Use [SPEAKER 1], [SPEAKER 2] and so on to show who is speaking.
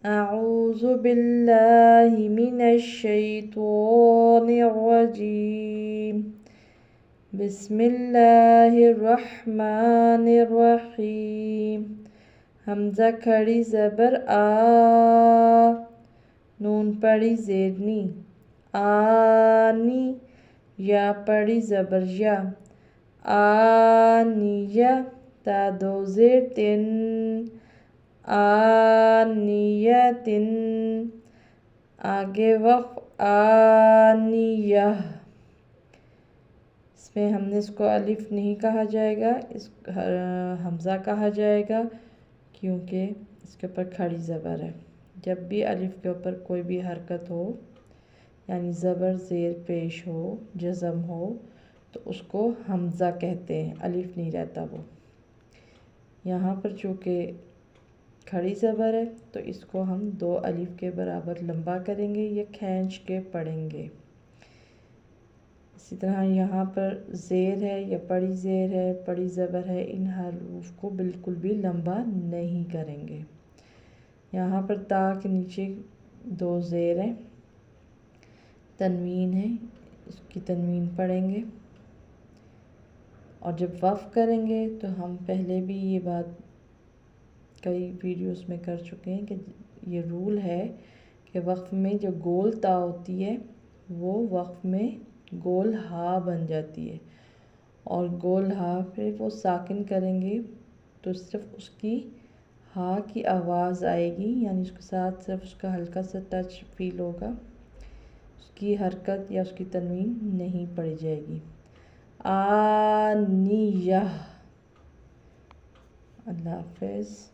[SPEAKER 1] أعوذ بالله من الشيطان الرجيم بسم الله الرحمن الرحیم. حمزہ کھڑی زبر آ، نون پڑی زیرنی آنی، یا پڑی زبر یا آنیہ، تا دو زیر تن آنیتن، آگے وقف آنیہ. اس میں ہم نے اس کو الف نہیں کہا جائے گا، اس حمزہ کہا جائے گا، کیونکہ اس کے اوپر کھڑی زبر ہے. جب بھی الف کے اوپر کوئی بھی حرکت ہو، یعنی زبر زیر پیش ہو، جزم ہو، تو اس کو حمزہ کہتے ہیں، الف نہیں رہتا وہ. یہاں پر چونکہ کھڑی زبر ہے تو اس کو ہم 2 الف کے برابر لمبا کریں گے، یہ کھینچ کے پڑھیں گے. اسی طرح یہاں پر زیر ہے یا پڑی زیر ہے، پڑی زبر ہے، ان حروف کو بالکل بھی لمبا نہیں کریں گے. یہاں پر تا کے نیچے 2 زیر ہیں، تنوین ہے، اس کی تنوین پڑھیں گے. اور جب وقف کریں گے تو ہم پہلے بھی یہ بات کئی ویڈیوز میں کر چکے ہیں کہ یہ رول ہے کہ وقف میں جو گول تا ہوتی ہے وہ وقف میں گول ہا بن جاتی ہے، اور گول ہا پہ وہ ساکن کریں گے تو صرف اس کی ہا کی آواز آئے گی، یعنی اس کے ساتھ صرف اس کا ہلکا سا ٹچ فیل ہوگا، اس کی حرکت یا اس کی تنوین نہیں پڑی جائے گی. آنیہ. اللہ حافظ.